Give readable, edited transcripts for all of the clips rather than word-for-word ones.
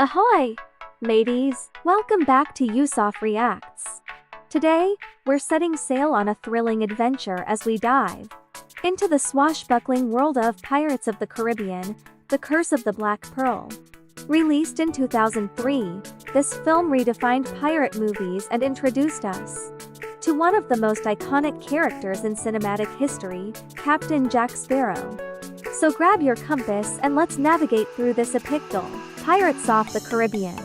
Ahoy! Mateys, welcome back to Yousaf Reacts. Today, we're setting sail on a thrilling adventure as we dive into the swashbuckling world of Pirates of the Caribbean, The Curse of the Black Pearl. Released in 2003, this film redefined pirate movies and introduced us to one of the most iconic characters in cinematic history, Captain Jack Sparrow. So grab your compass and let's navigate through this epic tale. Pirates of the Caribbean.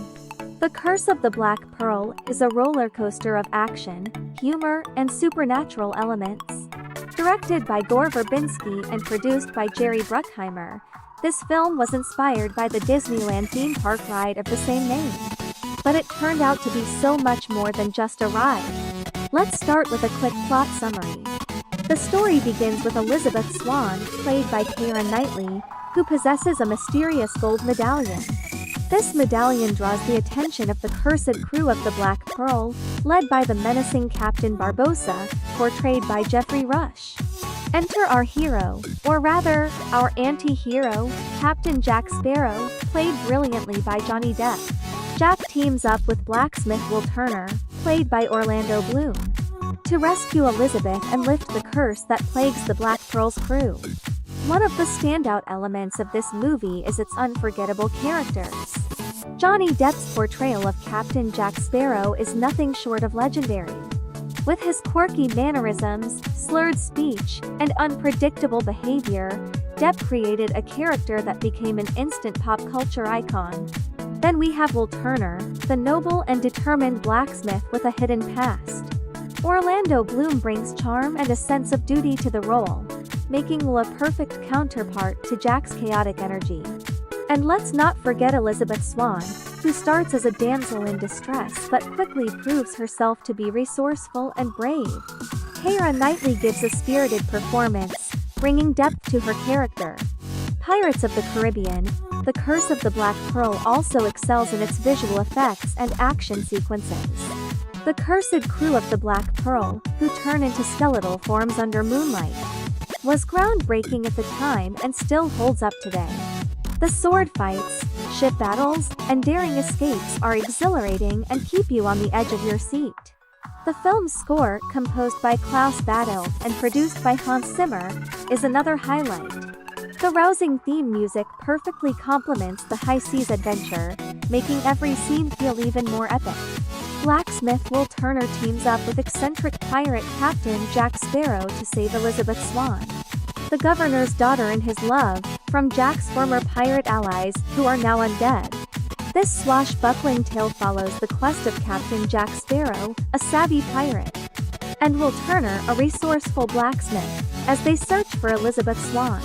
The Curse of the Black Pearl is a roller coaster of action, humor, and supernatural elements. Directed by Gore Verbinski and produced by Jerry Bruckheimer, this film was inspired by the Disneyland theme park ride of the same name. But it turned out to be so much more than just a ride. Let's start with a quick plot summary. The story begins with Elizabeth Swann, played by Keira Knightley, who possesses a mysterious gold medallion. This medallion draws the attention of the cursed crew of the Black Pearl, led by the menacing Captain Barbossa, portrayed by Geoffrey. Enter our hero, or rather, our anti-hero, Captain Jack Sparrow, played brilliantly by Johnny Depp. Jack teams up with blacksmith Will Turner, played by Orlando Bloom, to rescue Elizabeth and lift the curse that plagues the Black Pearl's crew. One of the standout elements of this movie is its unforgettable characters. Johnny Depp's portrayal of Captain Jack Sparrow is nothing short of legendary. With his quirky mannerisms, slurred speech, and unpredictable behavior, Depp created a character that became an instant pop culture icon. Then we have Will Turner, the noble and determined blacksmith with a hidden past. Orlando Bloom brings charm and a sense of duty to the role, making Will a perfect counterpart to Jack's chaotic energy. And let's not forget Elizabeth Swann, who starts as a damsel in distress but quickly proves herself to be resourceful and brave. Keira Knightley gives a spirited performance, bringing depth to her character. Pirates of the Caribbean, The Curse of the Black Pearl also excels in its visual effects and action sequences. The cursed crew of the Black Pearl, who turn into skeletal forms under moonlight, was groundbreaking at the time and still holds up today. The sword fights, ship battles, and daring escapes are exhilarating and keep you on the edge of your seat. The film's score, composed by Klaus badelt and produced by Hans Zimmer, is another highlight. The rousing theme music perfectly complements the high seas adventure, making every scene feel even more epic. Blacksmith Will Turner teams up with eccentric pirate Captain Jack Sparrow to save Elizabeth Swann, the governor's daughter and his love, from Jack's former pirate allies, who are now undead. This swashbuckling tale follows the quest of Captain Jack Sparrow, a savvy pirate, and Will Turner, a resourceful blacksmith, as they search for Elizabeth Swann.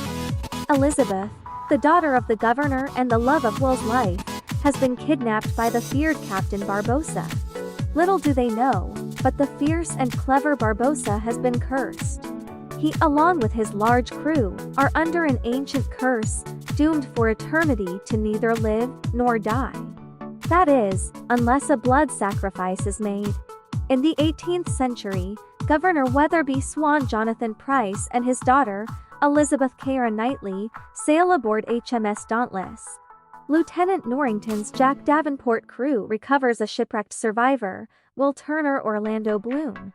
Elizabeth, the daughter of the governor and the love of Will's life, has been kidnapped by the feared Captain Barbossa. Little do they know, but the fierce and clever Barbossa has been cursed. He, along with his large crew, are under an ancient curse, doomed for eternity to neither live nor die. That is, unless a blood sacrifice is made. In the 18th century, Governor Weatherby Swan Jonathan Pryce and his daughter, Elizabeth Keira Knightley, sail aboard HMS Dauntless. Lieutenant Norrington's Jack Davenport crew recovers a shipwrecked survivor, Will Turner Orlando Bloom.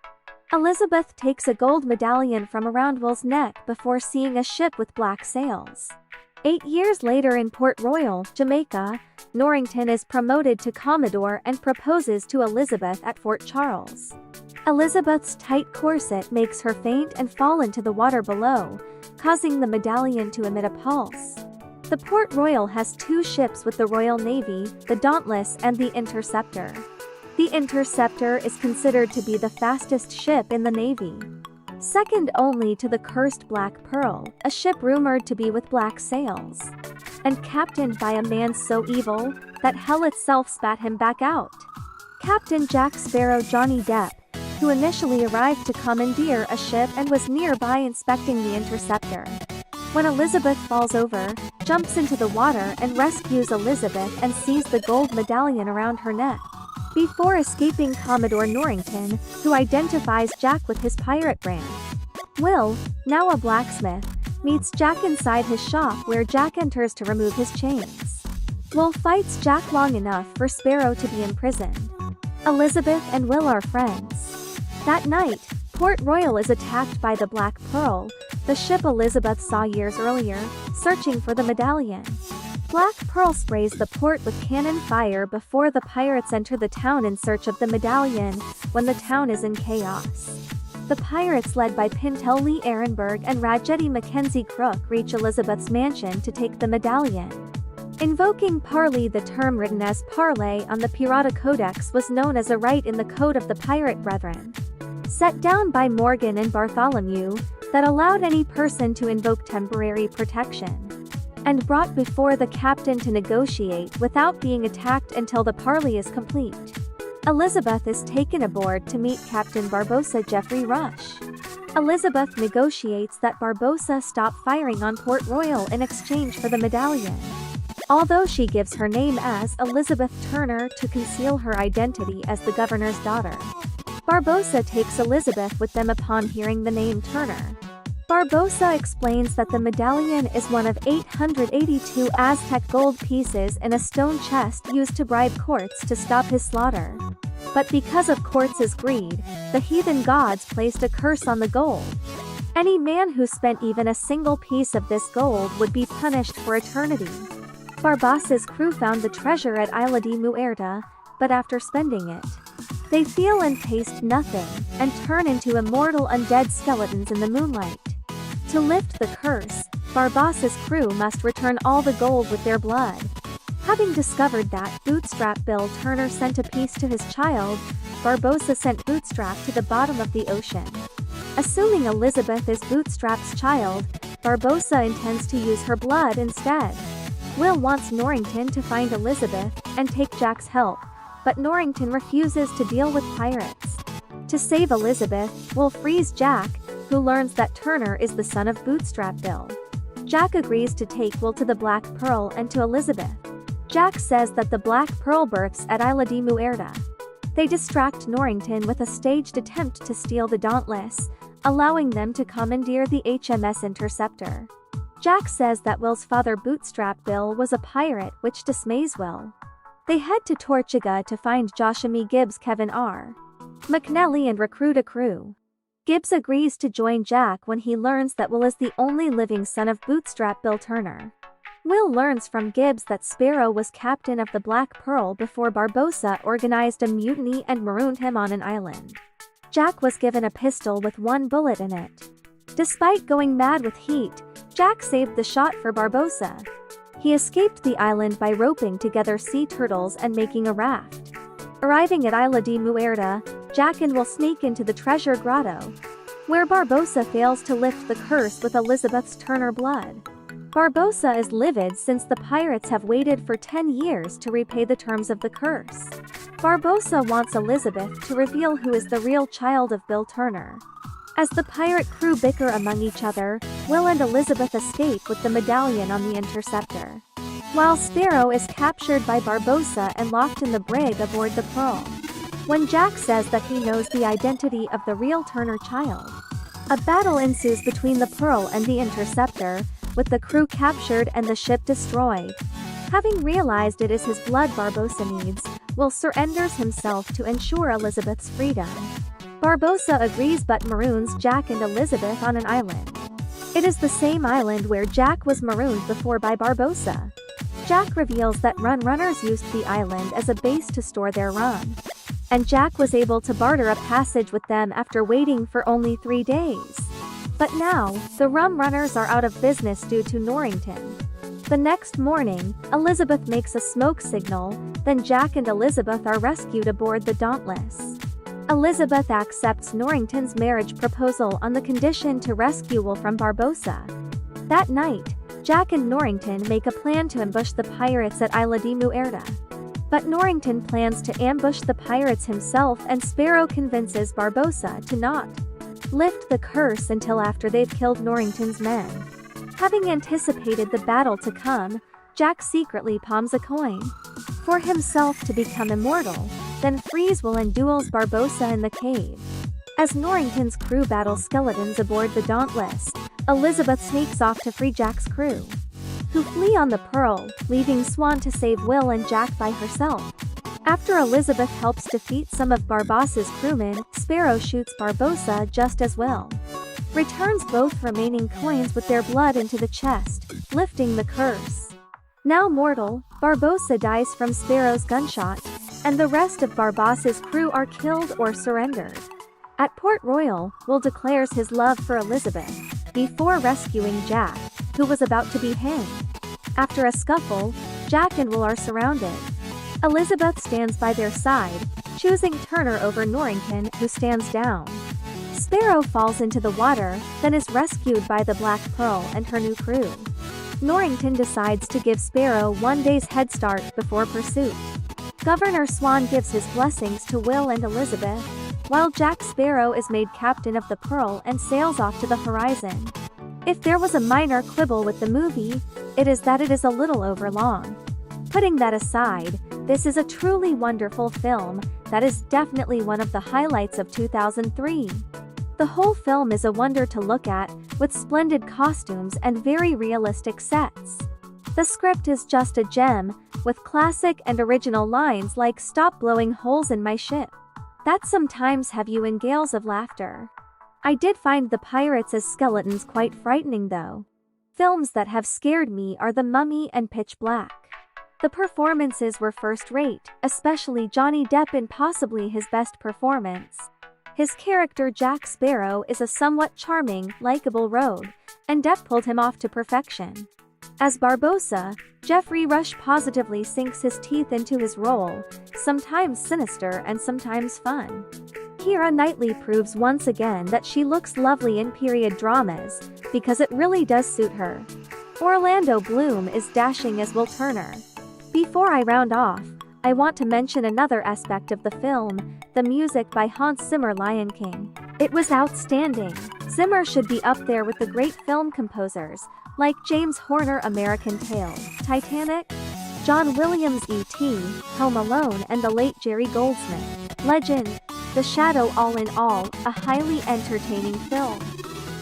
Elizabeth takes a gold medallion from around Will's neck before seeing a ship with black sails. 8 years later in Port Royal, Jamaica, Norrington is promoted to Commodore and proposes to Elizabeth at Fort Charles. Elizabeth's tight corset makes her faint and fall into the water below, causing the medallion to emit a pulse. The Port Royal has 2 ships with the Royal Navy, the Dauntless and the Interceptor. The Interceptor is considered to be the fastest ship in the Navy, second only to the cursed Black Pearl, a ship rumored to be with black sails, and captained by a man so evil that hell itself spat him back out. Captain Jack Sparrow Johnny Depp, who initially arrived to commandeer a ship and was nearby inspecting the Interceptor, when Elizabeth falls over, jumps into the water and rescues Elizabeth and sees the gold medallion around her neck, before escaping Commodore Norrington, who identifies Jack with his pirate brand. Will, now a blacksmith, meets Jack inside his shop where Jack enters to remove his chains. Will fights Jack long enough for Sparrow to be imprisoned. Elizabeth and Will are friends. That night, Port Royal is attacked by the Black Pearl, the ship Elizabeth saw years earlier, searching for the medallion. Black Pearl sprays the port with cannon fire before the pirates enter the town in search of the medallion, when the town is in chaos. The pirates led by Pintel Lee Ehrenberg and Rajetti Mackenzie Crook reach Elizabeth's mansion to take the medallion. Invoking parley, the term written as parley on the Pirata Codex was known as a rite in the Code of the Pirate Brethren, set down by Morgan and Bartholomew, that allowed any person to invoke temporary protection, and brought before the captain to negotiate without being attacked until the parley is complete. Elizabeth is taken aboard to meet Captain Barbossa Geoffrey Rush. Elizabeth negotiates that Barbossa stop firing on Port Royal in exchange for the medallion, although she gives her name as Elizabeth Turner to conceal her identity as the governor's daughter. Barbossa takes Elizabeth with them upon hearing the name Turner. Barbossa explains that the medallion is one of 882 Aztec gold pieces in a stone chest used to bribe Quartz to stop his slaughter. But because of Quartz's greed, the heathen gods placed a curse on the gold. Any man who spent even a single piece of this gold would be punished for eternity. Barbossa's crew found the treasure at Isla de Muerta, but after spending it, they feel and taste nothing, and turn into immortal undead skeletons in the moonlight. To lift the curse, Barbossa's crew must return all the gold with their blood. Having discovered that Bootstrap Bill Turner sent a piece to his child, Barbossa sent Bootstrap to the bottom of the ocean. Assuming Elizabeth is Bootstrap's child, Barbossa intends to use her blood instead. Will wants Norrington to find Elizabeth and take Jack's help, but Norrington refuses to deal with pirates. To save Elizabeth, Will frees Jack, who learns that Turner is the son of Bootstrap Bill. Jack agrees to take Will to the Black Pearl and to Elizabeth. Jack says that the Black Pearl berths at Isla de Muerta. They distract Norrington with a staged attempt to steal the Dauntless, allowing them to commandeer the HMS Interceptor. Jack says that Will's father Bootstrap Bill was a pirate, which dismays Will. They head to Tortuga to find Joshua Gibbs, Kevin R. McNally and recruit a crew. Gibbs agrees to join Jack when he learns that Will is the only living son of Bootstrap Bill Turner. Will learns from Gibbs that Sparrow was captain of the Black Pearl before Barbossa organized a mutiny and marooned him on an island. Jack was given a pistol with one bullet in it. Despite going mad with heat, Jack saved the shot for Barbossa. He escaped the island by roping together sea turtles and making a raft. Arriving at Isla de Muerta, Jack and Will sneak into the treasure grotto, where Barbossa fails to lift the curse with Elizabeth's Turner blood. Barbossa is livid since the pirates have waited for 10 years to repay the terms of the curse. Barbossa wants Elizabeth to reveal who is the real child of Bill Turner. As the pirate crew bicker among each other, Will and Elizabeth escape with the medallion on the Interceptor, while Sparrow is captured by Barbossa and locked in the brig aboard the Pearl. When Jack says that he knows the identity of the real Turner child, a battle ensues between the Pearl and the Interceptor, with the crew captured and the ship destroyed. Having realized it is his blood Barbossa needs, Will surrenders himself to ensure Elizabeth's freedom. Barbossa agrees but maroons Jack and Elizabeth on an island. It is the same island where Jack was marooned before by Barbossa. Jack reveals that rum runners used the island as a base to store their rum, and Jack was able to barter a passage with them after waiting for only 3 days. But now, the rum runners are out of business due to Norrington. The next morning, Elizabeth makes a smoke signal, then Jack and Elizabeth are rescued aboard the Dauntless. Elizabeth accepts Norrington's marriage proposal on the condition to rescue Will from Barbossa. That night, Jack and Norrington make a plan to ambush the pirates at Isla de Muerta. But Norrington plans to ambush the pirates himself, and Sparrow convinces Barbossa to not lift the curse until after they've killed Norrington's men. Having anticipated the battle to come, Jack secretly palms a coin for himself to become immortal, then frees Will and duels Barbossa in the cave. As Norrington's crew battle skeletons aboard the Dauntless, Elizabeth sneaks off to free Jack's crew. who flee on the Pearl, leaving Swann to save Will and Jack by herself. After Elizabeth helps defeat some of Barbossa's crewmen, Sparrow shoots Barbossa just as Will returns both remaining coins with their blood into the chest, lifting the curse. Now mortal, Barbossa dies from Sparrow's gunshot, and the rest of Barbossa's crew are killed or surrendered. At Port Royal, Will declares his love for Elizabeth, before rescuing Jack, who was about to be hanged. After a scuffle, Jack and Will are surrounded. Elizabeth stands by their side, choosing Turner over Norrington, who stands down. Sparrow falls into the water, then is rescued by the Black Pearl and her new crew. Norrington decides to give Sparrow 1 day's head start before pursuit. Governor Swann gives his blessings to Will and Elizabeth, while Jack Sparrow is made captain of the Pearl and sails off to the horizon. If there was a minor quibble with the movie, it is that it is a little overlong. Putting that aside, this is a truly wonderful film that is definitely one of the highlights of 2003. The whole film is a wonder to look at, with splendid costumes and very realistic sets. The script is just a gem, with classic and original lines like "Stop blowing holes in my ship." That sometimes have you in gales of laughter. I did find the pirates as skeletons quite frightening though. Films that have scared me are The Mummy and Pitch Black. The performances were first-rate, especially Johnny Depp in possibly his best performance. His character Jack Sparrow is a somewhat charming, likable rogue, and Depp pulled him off to perfection. As Barbossa, Geoffrey Rush positively sinks his teeth into his role, sometimes sinister and sometimes fun. Keira Knightley proves once again that she looks lovely in period dramas, because it really does suit her. Orlando Bloom is dashing as Will Turner. Before I round off, I want to mention another aspect of the film, the music by Hans Zimmer. Lion King. It was outstanding. Zimmer should be up there with the great film composers, like James Horner American Tail, Titanic, John Williams E.T., Home Alone and the late Jerry Goldsmith. Legend, The Shadow. All in all, a highly entertaining film.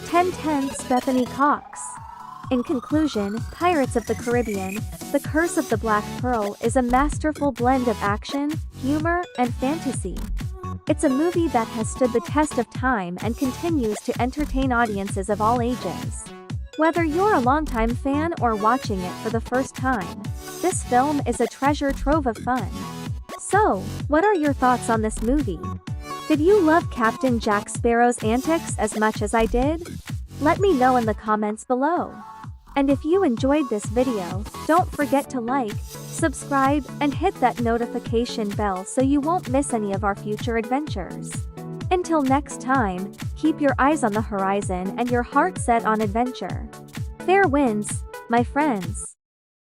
10/10 Bethany Cox. In conclusion, Pirates of the Caribbean, The Curse of the Black Pearl is a masterful blend of action, humor, and fantasy. It's a movie that has stood the test of time and continues to entertain audiences of all ages. Whether you're a longtime fan or watching it for the first time, this film is a treasure trove of fun. So, what are your thoughts on this movie? Did you love Captain Jack Sparrow's antics as much as I did? Let me know in the comments below. And if you enjoyed this video, don't forget to like, subscribe, and hit that notification bell so you won't miss any of our future adventures. Until next time, keep your eyes on the horizon and your heart set on adventure. Fair winds, my friends.